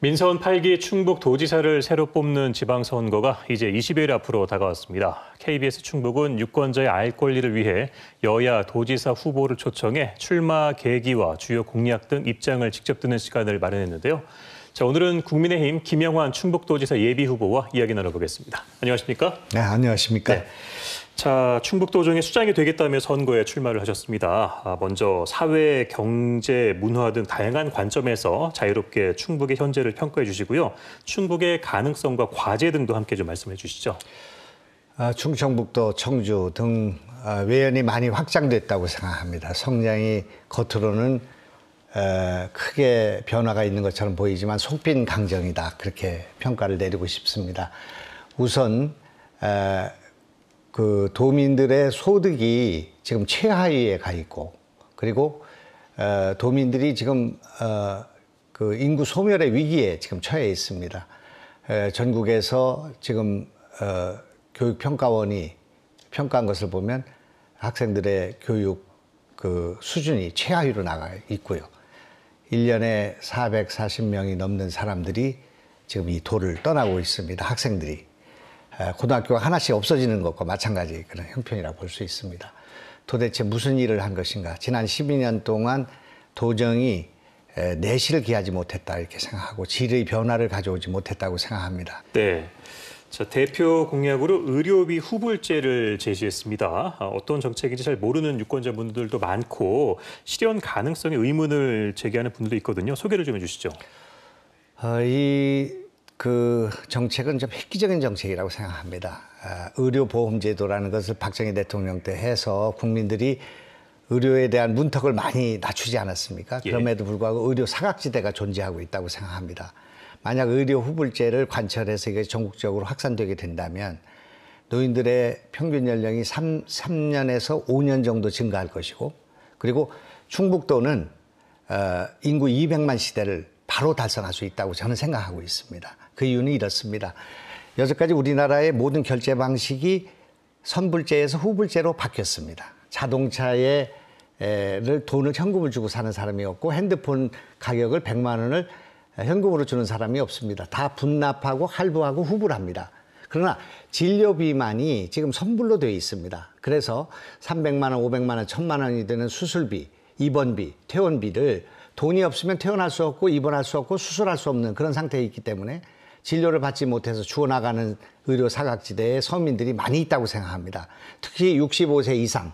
민선 8기 충북도지사를 새로 뽑는 지방선거가 이제 20일 앞으로 다가왔습니다. KBS 충북은 유권자의 알 권리를 위해 여야 도지사 후보를 초청해 출마 계기와 주요 공약 등 입장을 직접 듣는 시간을 마련했는데요. 자, 오늘은 국민의힘 김영환 충북도지사 예비후보와 이야기 나눠보겠습니다. 안녕하십니까? 네, 안녕하십니까? 네. 자, 충북도정의 수장이 되겠다며 선거에 출마를 하셨습니다. 먼저 사회, 경제, 문화 등 다양한 관점에서 자유롭게 충북의 현재를 평가해 주시고요. 충북의 가능성과 과제 등도 함께 좀 말씀해 주시죠. 충청북도, 청주 등 외연이 많이 확장됐다고 생각합니다. 성장이 겉으로는 크게 변화가 있는 것처럼 보이지만 속빈 강정이다. 그렇게 평가를 내리고 싶습니다. 우선 그 도민들의 소득이 지금 최하위에 가 있고, 그리고 도민들이 지금 그 인구 소멸의 위기에 지금 처해 있습니다. 전국에서 지금 교육평가원이 평가한 것을 보면 학생들의 교육 그 수준이 최하위로 나가 있고요. 1년에 440명이 넘는 사람들이 지금 이 도를 떠나고 있습니다. 학생들이. 고등학교가 하나씩 없어지는 것과 마찬가지 그런 형편이라고 볼 수 있습니다. 도대체 무슨 일을 한 것인가? 지난 12년 동안 도정이 내실을 기하지 못했다 이렇게 생각하고 질의 변화를 가져오지 못했다고 생각합니다. 네. 자, 대표 공약으로 의료비 후불제를 제시했습니다. 어떤 정책인지 잘 모르는 유권자분들도 많고 실현 가능성에 의문을 제기하는 분들도 있거든요. 소개를 좀 해주시죠. 그 정책은 좀 획기적인 정책이라고 생각합니다. 의료보험제도라는 것을 박정희 대통령 때 해서 국민들이 의료에 대한 문턱을 많이 낮추지 않았습니까? 그럼에도 불구하고 의료 사각지대가 존재하고 있다고 생각합니다. 만약 의료 후불제를 관철해서 이게 전국적으로 확산되게 된다면 노인들의 평균 연령이 3년에서 5년 정도 증가할 것이고, 그리고 충북도는 인구 200만 시대를 바로 달성할 수 있다고 저는 생각하고 있습니다. 그 이유는 이렇습니다. 여태까지 우리나라의 모든 결제 방식이 선불제에서 후불제로 바뀌었습니다. 자동차를 돈을 현금을 주고 사는 사람이 없고, 핸드폰 가격을 100만 원을 현금으로 주는 사람이 없습니다. 다 분납하고 할부하고 후불 합니다. 그러나 진료비만이 지금 선불로 되어 있습니다. 그래서 300만 원, 500만 원, 1000만 원이 되는 수술비, 입원비, 퇴원비를 돈이 없으면 퇴원할 수 없고 입원할 수 없고 수술할 수 없는 그런 상태에 있기 때문에 진료를 받지 못해서 죽어나가는 의료 사각지대에 서민들이 많이 있다고 생각합니다. 특히 65세 이상,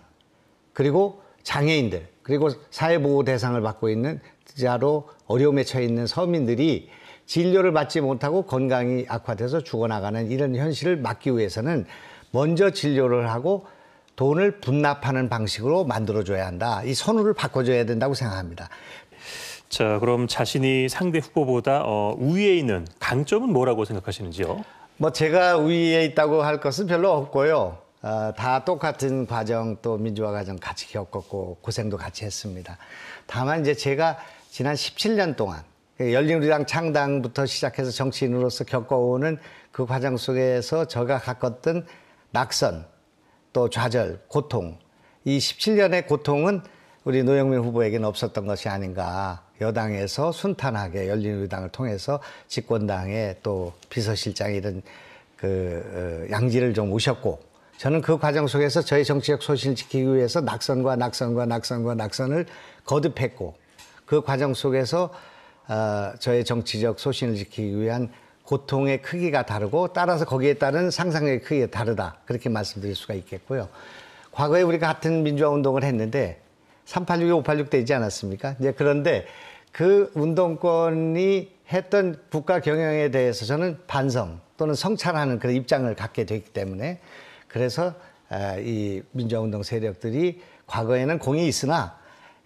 그리고 장애인들, 그리고 사회보호 대상을 받고 있는 자로 어려움에 처해 있는 서민들이 진료를 받지 못하고 건강이 악화돼서 죽어나가는 이런 현실을 막기 위해서는 먼저 진료를 하고 돈을 분납하는 방식으로 만들어줘야 한다. 이 선호를 바꿔줘야 된다고 생각합니다. 자, 그럼 자신이 상대 후보보다 우위에 있는 강점은 뭐라고 생각하시는지요? 제가 우위에 있다고 할 것은 별로 없고요. 다 똑같은 과정, 또 민주화 과정 같이 겪었고 고생도 같이 했습니다. 다만 이제 제가 지난 17년 동안 열린우리당 창당부터 시작해서 정치인으로서 겪어오는 그 과정 속에서 제가 겪었던 낙선, 또 좌절, 고통, 이 17년의 고통은 우리 노영민 후보에게는 없었던 것이 아닌가. 여당에서 순탄하게 열린우리당을 통해서 집권당에 또 비서실장 이런 그 양지를 좀 오셨고, 저는 그 과정 속에서 저의 정치적 소신을 지키기 위해서 낙선을 거듭했고, 그 과정 속에서 저의 정치적 소신을 지키기 위한 고통의 크기가 다르고 따라서 거기에 따른 상상력의 크기가 다르다. 그렇게 말씀드릴 수가 있겠고요. 과거에 우리가 같은 민주화 운동을 했는데 386이 586 되지 않았습니까? 이제 그런데 그 운동권이 했던 국가 경영에 대해서 저는 반성 또는 성찰하는 그런 입장을 갖게 됐기 때문에, 그래서 이 민주화 운동 세력들이 과거에는 공이 있으나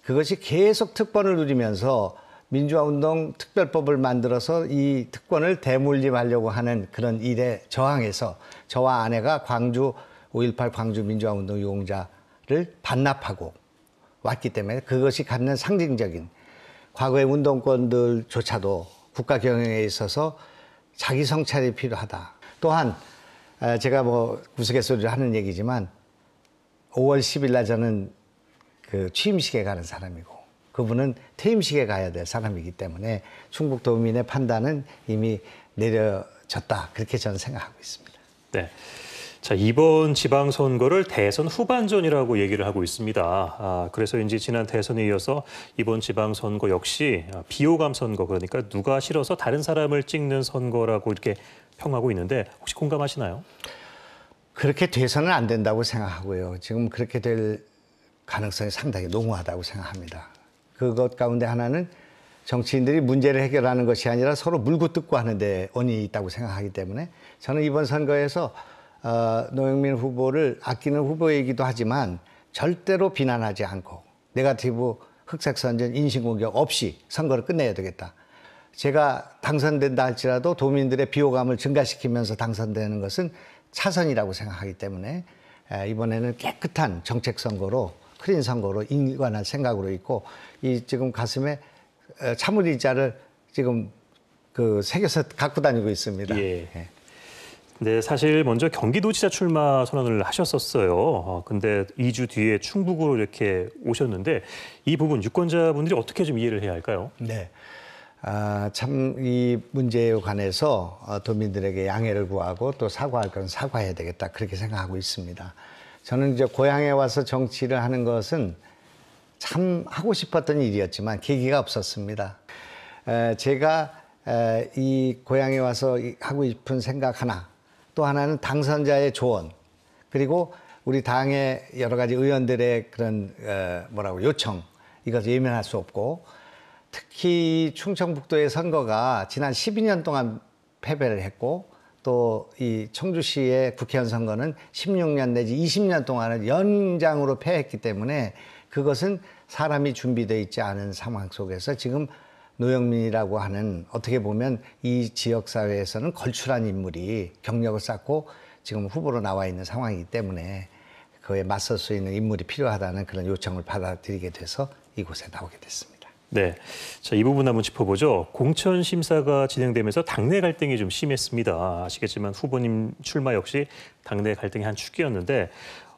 그것이 계속 특권을 누리면서 민주화운동 특별법을 만들어서 이 특권을 대물림하려고 하는 그런 일에 저항해서 저와 아내가 광주 5.18 광주 민주화운동 유공자를 반납하고 왔기 때문에 그것이 갖는 상징적인 과거의 운동권들조차도 국가 경영에 있어서 자기 성찰이 필요하다. 또한 제가 우스갯소리를 하는 얘기지만 5월 10일 날 저는 그 취임식에 가는 사람이고 그분은 퇴임식에 가야 될 사람이기 때문에 충북도민의 판단은 이미 내려졌다. 그렇게 저는 생각하고 있습니다. 네. 자, 이번 지방선거를 대선 후반전이라고 얘기를 하고 있습니다. 그래서인지 지난 대선에 이어서 이번 지방선거 역시 비호감 선거, 그러니까 누가 싫어서 다른 사람을 찍는 선거라고 이렇게 평하고 있는데 혹시 공감하시나요? 그렇게 돼서는 안 된다고 생각하고요. 지금 그렇게 될 가능성이 상당히 농후하다고 생각합니다. 그것 가운데 하나는 정치인들이 문제를 해결하는 것이 아니라 서로 물고 뜯고 하는 데 원인이 있다고 생각하기 때문에 저는 이번 선거에서 노영민 후보를 아끼는 후보이기도 하지만 절대로 비난하지 않고 네거티브 흑색선전 인신공격 없이 선거를 끝내야 되겠다. 제가 당선된다 할지라도 도민들의 비호감을 증가시키면서 당선되는 것은 차선이라고 생각하기 때문에 이번에는 깨끗한 정책 선거로 클린 선거로 인관할 생각으로 있고 이 지금 가슴에 참을의자를 지금 새겨서 갖고 다니고 있습니다. 예. 네, 사실 먼저 경기도지사 출마 선언을 하셨었어요. 근데 2주 뒤에 충북으로 이렇게 오셨는데 이 부분 유권자분들이 어떻게 좀 이해를 해야 할까요? 네. 참 이 문제에 관해서 도민들에게 양해를 구하고 또 사과할 건 사과해야 되겠다. 그렇게 생각하고 있습니다. 저는 이제 고향에 와서 정치를 하는 것은 참 하고 싶었던 일이었지만 계기가 없었습니다. 제가 이 고향에 와서 하고 싶은 생각 하나, 또 하나는 당선자의 조언, 그리고 우리 당의 여러 가지 의원들의 그런 요청, 이것을 예면할 수 없고 특히 충청북도의 선거가 지난 12년 동안 패배를 했고 또 이 청주시의 국회의원 선거는 16년 내지 20년 동안을 연장으로 패했기 때문에 그것은 사람이 준비되어 있지 않은 상황 속에서 지금 노영민이라고 하는 어떻게 보면 이 지역사회에서는 걸출한 인물이 경력을 쌓고 지금 후보로 나와 있는 상황이기 때문에 그에 맞설 수 있는 인물이 필요하다는 그런 요청을 받아들이게 돼서 이곳에 나오게 됐습니다. 네, 자, 이 부분 한번 짚어보죠. 공천 심사가 진행되면서 당내 갈등이 좀 심했습니다. 아시겠지만 후보님 출마 역시 당내 갈등의 한 축이었는데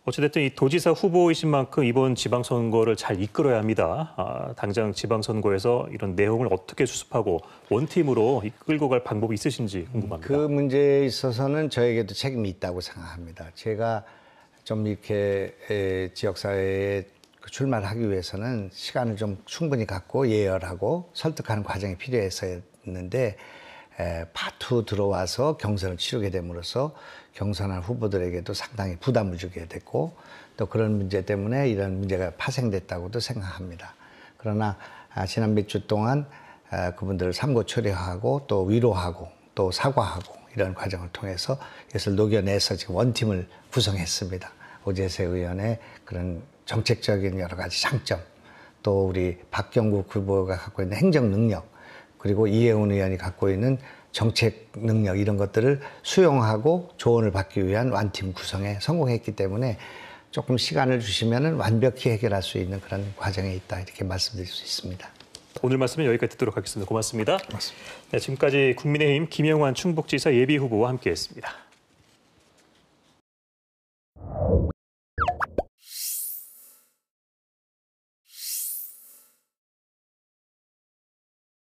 어찌됐든 이 도지사 후보이신 만큼 이번 지방선거를 잘 이끌어야 합니다. 당장 지방선거에서 이런 내용을 어떻게 수습하고 원팀으로 이끌고 갈 방법이 있으신지 궁금합니다. 그 문제에 있어서는 저에게도 책임이 있다고 생각합니다. 제가 좀 이렇게 지역사회에 출마를 하기 위해서는 시간을 좀 충분히 갖고 예열하고 설득하는 과정이 필요했었는데 파투 들어와서 경선을 치르게 됨으로써 경선할 후보들에게도 상당히 부담을 주게 됐고 또 그런 문제 때문에 이런 문제가 파생됐다고도 생각합니다. 그러나 지난 몇 주 동안 그분들을 삼고 처리하고 또 위로하고 또 사과하고 이런 과정을 통해서 이것을 녹여내서 지금 원팀을 구성했습니다. 오재세 의원의 그런 정책적인 여러 가지 장점, 또 우리 박경국 후보가 갖고 있는 행정 능력, 그리고 이해운 의원이 갖고 있는 정책 능력 이런 것들을 수용하고 조언을 받기 위한 완팀 구성에 성공했기 때문에 조금 시간을 주시면 완벽히 해결할 수 있는 그런 과정에 있다 이렇게 말씀드릴 수 있습니다. 오늘 말씀은 여기까지 듣도록 하겠습니다. 고맙습니다. 고맙습니다. 네, 지금까지 국민의힘 김영환 충북지사 예비후보와 함께했습니다.